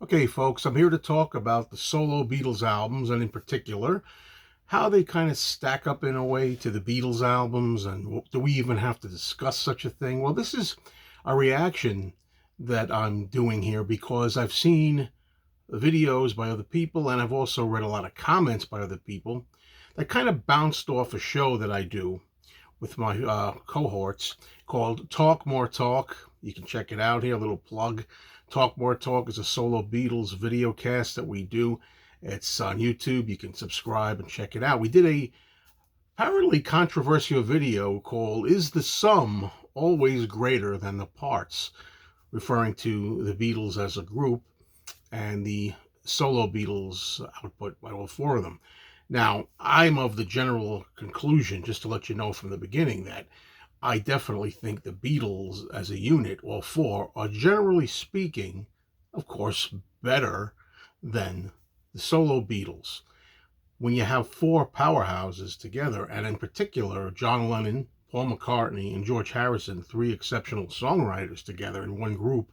Okay, folks, I'm here to talk about the solo Beatles albums, and in particular, how they kind of stack up in a way to the Beatles albums, and do we even have to discuss such a thing? Well, this is a reaction that I'm doing here because I've seen videos by other people, and I've also read a lot of comments by other people that kind of bounced off a show that I do with my cohorts called Talk More Talk. You can check it out here, a little plug. Talk More Talk is a solo Beatles video cast that we do. It's on YouTube. You can subscribe and check it out. We did a apparently controversial video called Is the Sum Always Greater Than the Parts? Referring to the Beatles as a group and the solo Beatles output by all four of them. Now, I'm of the general conclusion, just to let you know from the beginning, that I definitely think the Beatles as a unit, all four, are generally speaking, of course, better than the solo Beatles. When you have four powerhouses together, and in particular, John Lennon, Paul McCartney, and George Harrison, three exceptional songwriters together in one group,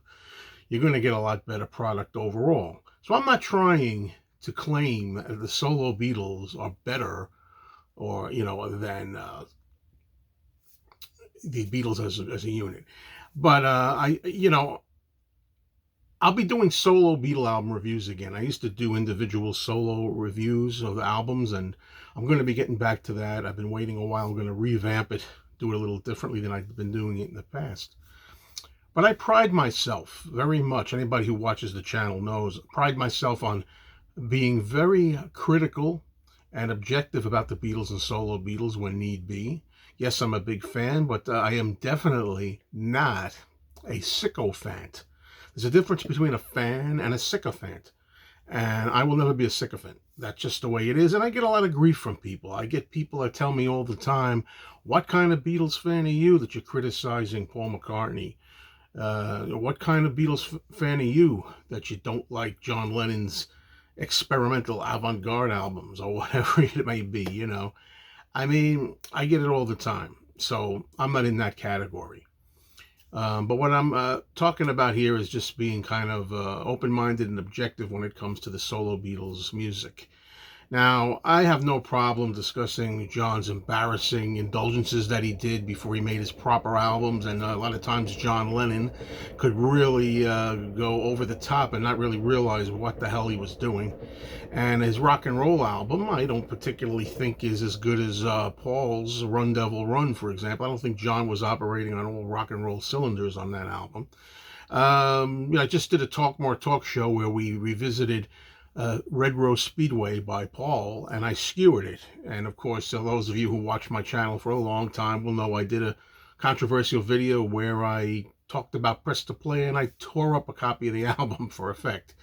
you're going to get a lot better product overall. So I'm not trying to claim that the solo Beatles are better or, than the Beatles as a unit. But I'll be doing solo Beatle album reviews again. I used to do individual solo reviews of the albums, and I'm going to be getting back to that. I've been waiting a while. I'm going to revamp it, do it a little differently than I've been doing it in the past. But I pride myself very much, anybody who watches the channel knows, pride myself on being very critical and objective about the Beatles and solo Beatles when need be. Yes, I'm a big fan, but I am definitely not a sycophant. There's a difference between a fan and a sycophant, and I will never be a sycophant. That's just the way it is, and I get a lot of grief from people. I get people that tell me all the time, what kind of Beatles fan are you that you're criticizing Paul McCartney? What kind of Beatles fan are you that you don't like John Lennon's experimental avant-garde albums or whatever it may be? I mean, I get it all the time. So I'm not in that category. But what I'm talking about here is just being kind of open-minded and objective when it comes to the solo Beatles music. Now, I have no problem discussing John's embarrassing indulgences that he did before he made his proper albums, and a lot of times John Lennon could really go over the top and not really realize what the hell he was doing. And his rock and roll album, I don't particularly think is as good as Paul's Run Devil Run, for example. I don't think John was operating on all rock and roll cylinders on that album. I just did a Talk More Talk show where we revisited Red Rose Speedway by Paul, and I skewered it. And of course, those of you who watch my channel for a long time will know I did a controversial video where I talked about Press to Play, and I tore up a copy of the album for effect,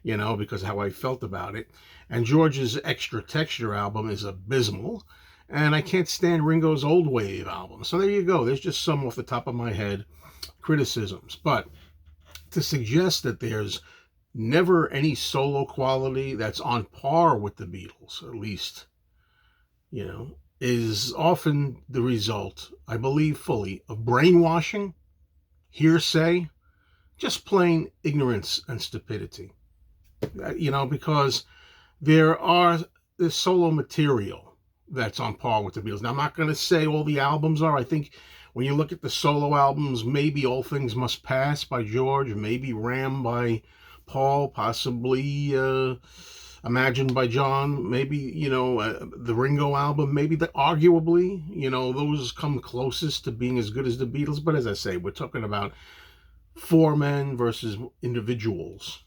because of how I felt about it. And George's Extra Texture album is abysmal, and I can't stand Ringo's Old Wave album. So there you go. There's just some off the top of my head criticisms. But to suggest that there's never any solo quality that's on par with the Beatles, at least, is often the result, I believe fully, of brainwashing, hearsay, just plain ignorance and stupidity. Because there's solo material that's on par with the Beatles. Now, I'm not going to say all the albums are. I think when you look at the solo albums, maybe All Things Must Pass by George, maybe Ram by Paul, possibly Imagine by John, maybe, the Ringo album, maybe arguably, those come closest to being as good as the Beatles. But as I say, we're talking about four men versus individuals,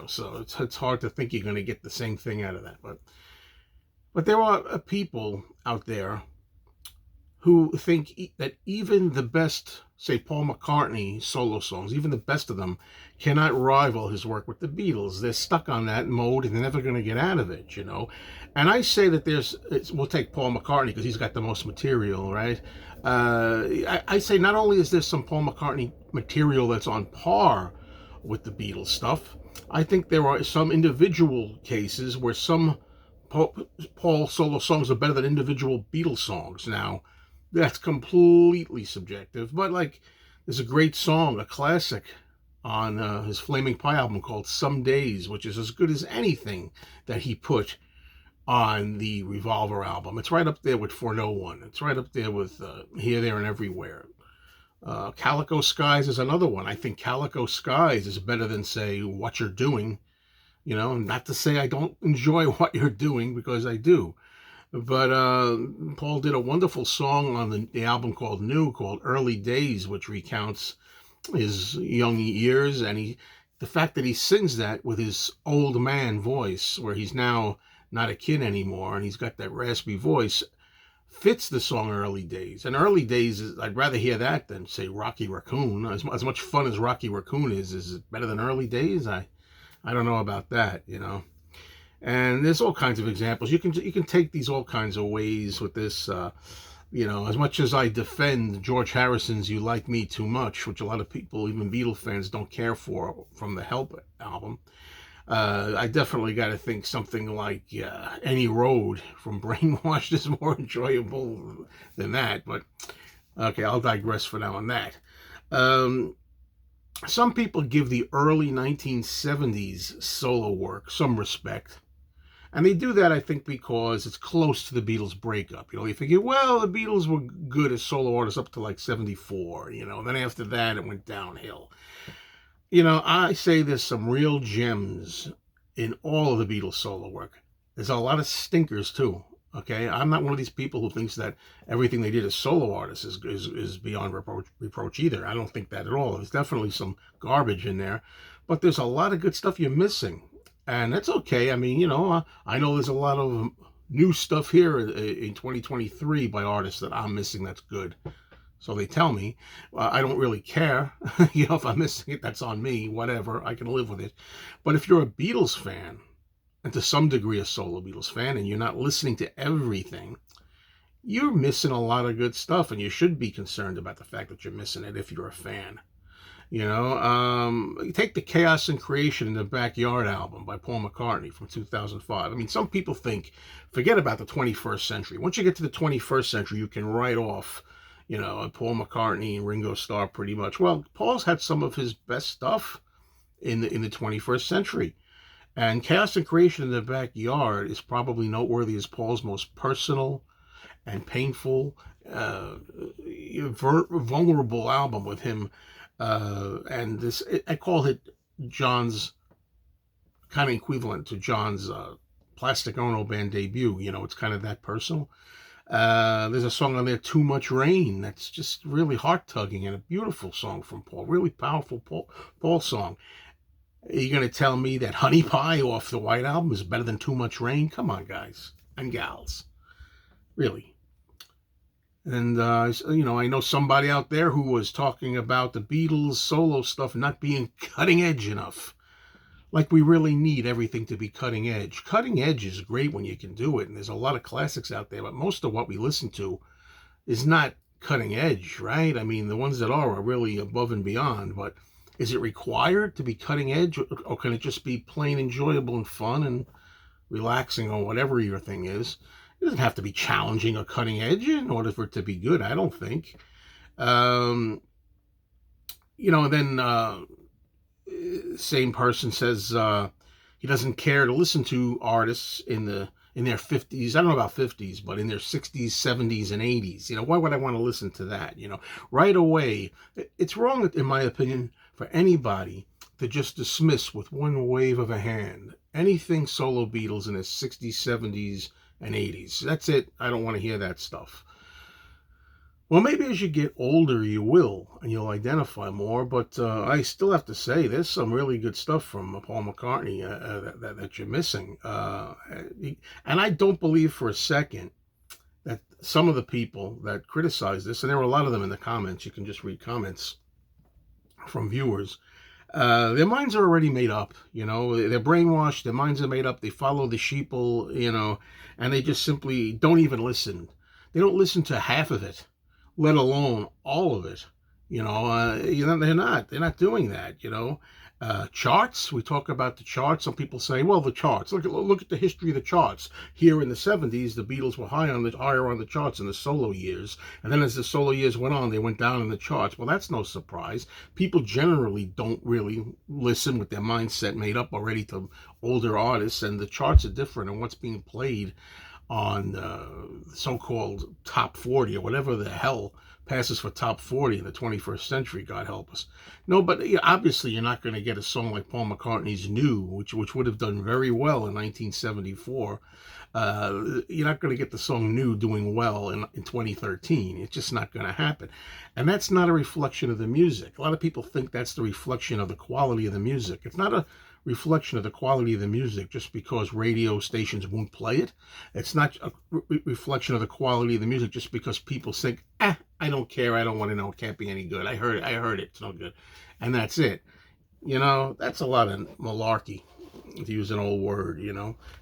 so it's hard to think you're going to get the same thing out of that. But there are people out there who think that even the best, say, Paul McCartney solo songs, even the best of them, cannot rival his work with the Beatles. They're stuck on that mode, and they're never going to get out of it, And I say that we'll take Paul McCartney because he's got the most material, right? I say not only is there some Paul McCartney material that's on par with the Beatles stuff, I think there are some individual cases where some Paul solo songs are better than individual Beatles songs. Now, that's completely subjective, but there's a great song, a classic on his Flaming Pie album called Some Days, which is as good as anything that he put on the Revolver album. It's right up there with For No One. It's right up there with Here, There, and Everywhere. Calico Skies is another one. I think Calico Skies is better than, say, What You're Doing. You know, not to say I don't enjoy What You're Doing, because I do. But Paul did a wonderful song on the album called New, called Early Days, which recounts his young years, and the fact that he sings that with his old man voice, where he's now not a kid anymore, and he's got that raspy voice, fits the song Early Days. And Early Days, I'd rather hear that than, say, Rocky Raccoon. As much fun as Rocky Raccoon is it better than Early Days? I don't know about that, you know. And there's all kinds of examples. You can take these all kinds of ways with this. You know, as much as I defend George Harrison's You Like Me Too Much, which a lot of people, even Beatles fans, don't care for from the Help album, I definitely got to think something like Any Road from Brainwashed is more enjoyable than that. But, okay, I'll digress for now on that. Some people give the early 1970s solo work some respect. And they do that, I think, because it's close to the Beatles' breakup. You know, you figure, well, the Beatles were good as solo artists up to like 74, you know. Then after that, it went downhill. You know, I say there's some real gems in all of the Beatles' solo work. There's a lot of stinkers, too, okay? I'm not one of these people who thinks that everything they did as solo artists is beyond reproach either. I don't think that at all. There's definitely some garbage in there. But there's a lot of good stuff you're missing. And that's okay. I mean, you know, I know there's a lot of new stuff here in 2023 by artists that I'm missing that's good. So they tell me. I don't really care. You know, if I'm missing it, that's on me. Whatever. I can live with it. But if you're a Beatles fan, and to some degree a solo Beatles fan, and you're not listening to everything, you're missing a lot of good stuff. And you should be concerned about the fact that you're missing it if you're a fan. You know, take the Chaos and Creation in the Backyard album by Paul McCartney from 2005. I mean, some people think, forget about the 21st century. Once you get to the 21st century, you can write off, you know, Paul McCartney and Ringo Starr pretty much. Well, Paul's had some of his best stuff in the 21st century. And Chaos and Creation in the Backyard is probably noteworthy as Paul's most personal and painful, vulnerable album with him. And this, I call it John's kind of equivalent to John's Plastic Ono Band debut. You know, it's kind of that personal. There's a song on there, Too Much Rain, that's just really heart-tugging and a beautiful song from Paul. Really powerful Paul song. Are you going to tell me that Honey Pie off the White Album is better than Too Much Rain? Come on, guys and gals. Really. And, you know, I know somebody out there who was talking about the Beatles solo stuff not being cutting edge enough. Like we really need everything to be cutting edge. Cutting edge is great when you can do it, and there's a lot of classics out there, but most of what we listen to is not cutting edge, right? I mean, the ones that are really above and beyond, but is it required to be cutting edge, or can it just be plain enjoyable and fun and relaxing, or whatever your thing is? It doesn't have to be challenging or cutting edge in order for it to be good, I don't think. You know, and then same person says he doesn't care to listen to artists in their 50s. I don't know about 50s, but in their 60s, 70s, and 80s. You know, why would I want to listen to that? You know, right away, it's wrong, in my opinion, for anybody to just dismiss with one wave of a hand anything solo Beatles in the 60s, 70s, and 80s. That's it. I don't want to hear that stuff. Well, maybe as you get older, you will, and you'll identify more, but I still have to say there's some really good stuff from Paul McCartney that you're missing. And I don't believe for a second that some of the people that criticize this, and there were a lot of them in the comments, you can just read comments from viewers, their minds are already made up, you know, they're brainwashed, their minds are made up, they follow the sheeple, you know, and they just simply don't even listen. They don't listen to half of it, let alone all of it. You know, they're not doing that, you know. Charts. We talk about the charts. Some people say, well, the charts. Look at the history of the charts. Here in the 70s, the Beatles were higher on the charts in the solo years, and then as the solo years went on, they went down in the charts. Well, that's no surprise. People generally don't really listen with their mindset made up already to older artists, and the charts are different, and what's being played on so-called top 40 or whatever the hell passes for top 40 in the 21st century, God help us. No, but obviously you're not going to get a song like Paul McCartney's New, which would have done very well in 1974. You're not going to get the song New doing well in 2013. It's just not going to happen. And that's not a reflection of the music. A lot of people think that's the reflection of the quality of the music. It's not a reflection of the quality of the music just because radio stations won't play it. It's not a reflection of the quality of the music just because people think, I don't care, I don't want to know, it can't be any good. I heard it, it's no good. And that's it. That's a lot of malarkey, to use an old word.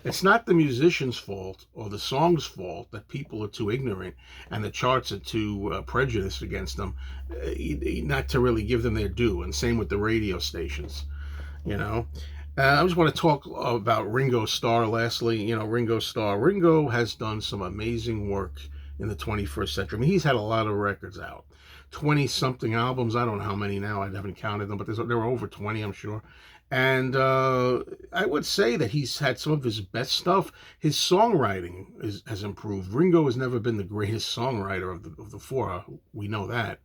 It's not the musician's fault or the song's fault that people are too ignorant and the charts are too prejudiced against them, not to really give them their due. And same with the radio stations. I just want to talk about Ringo Starr lastly. Ringo Starr. Ringo has done some amazing work in the 21st century. I mean, he's had a lot of records out. 20-something albums. I don't know how many now. I haven't counted them, but there were over 20, I'm sure. And I would say that he's had some of his best stuff. His songwriting has improved. Ringo has never been the greatest songwriter of the four. We know that.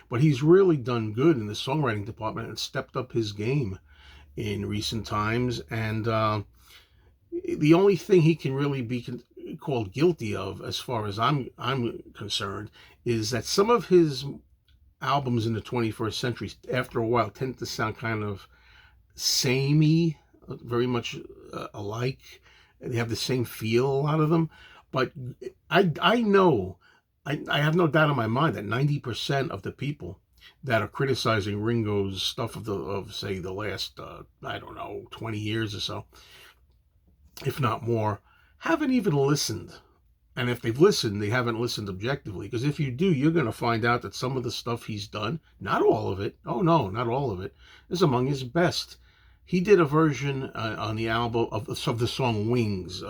But he's really done good in the songwriting department and stepped up his game in recent times, and the only thing he can really be called guilty of, as far as I'm concerned, is that some of his albums in the 21st century, after a while, tend to sound kind of samey, very much alike. They have the same feel, a lot of them. But I know, I have no doubt in my mind that 90% of the people that are criticizing Ringo's stuff of say the last 20 years or so, if not more, haven't even listened. And if they've listened, they haven't listened objectively, because if you do, you're going to find out that some of the stuff he's done, not all of it, oh no, not all of it, is among his best. He did a version on the album of the song Wings.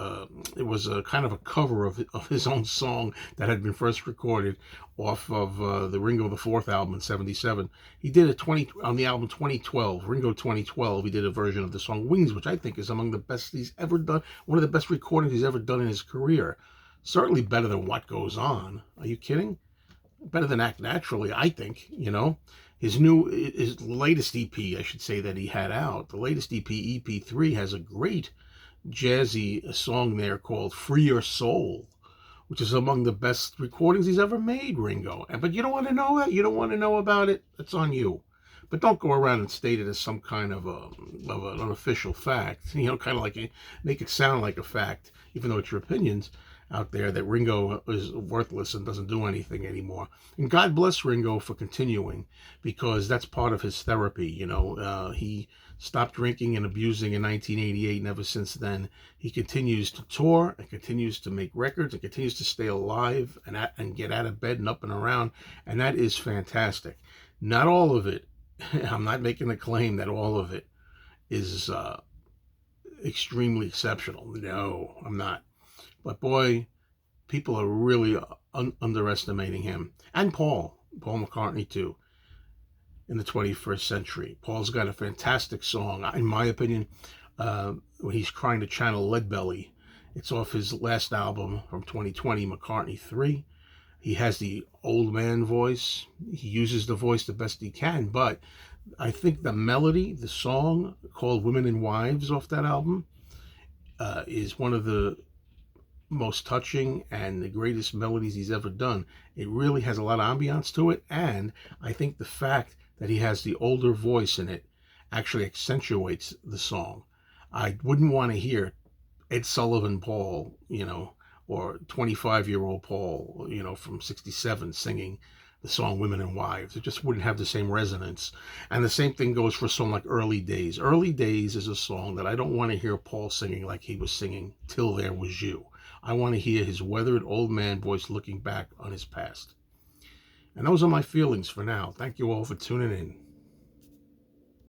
It was a kind of a cover of his own song that had been first recorded off of the Ringo the Fourth album in '77. He did on the album 2012, Ringo 2012. He did a version of the song Wings, which I think is among the best he's ever done. One of the best recordings he's ever done in his career. Certainly better than What Goes On. Are you kidding? Better than Act Naturally, I think. His latest EP, I should say, that he had out, the latest EP, EP3, has a great jazzy song there called Free Your Soul, which is among the best recordings he's ever made, Ringo. But you don't want to know that? You don't want to know about it? That's on you. But don't go around and state it as some kind of an unofficial fact. Kind of like make it sound like a fact, even though it's your opinions out there, that Ringo is worthless and doesn't do anything anymore. And God bless Ringo for continuing, because that's part of his therapy. He stopped drinking and abusing in 1988, and ever since then, he continues to tour and continues to make records and continues to stay alive and get out of bed and up and around, and that is fantastic. Not all of it. I'm not making the claim that all of it is extremely exceptional. No, I'm not. But boy, people are really underestimating him. And Paul McCartney too, in the 21st century. Paul's got a fantastic song, in my opinion, when he's trying to channel Leadbelly. It's off his last album from 2020, McCartney 3. He has the old man voice. He uses the voice the best he can, but I think the melody, the song called Women and Wives off that album, is one of the most touching and the greatest melodies he's ever done. It really has a lot of ambiance to it, and I think the fact that he has the older voice in it actually accentuates the song. I wouldn't want to hear Ed Sullivan Paul, or 25-year-old Paul, from 67 singing the song Women and Wives. It just wouldn't have the same resonance. And the same thing goes for a song like Early Days. Early Days is a song that I don't want to hear Paul singing like he was singing Till There Was You. I want to hear his weathered old man voice looking back on his past. And those are my feelings for now. Thank you all for tuning in.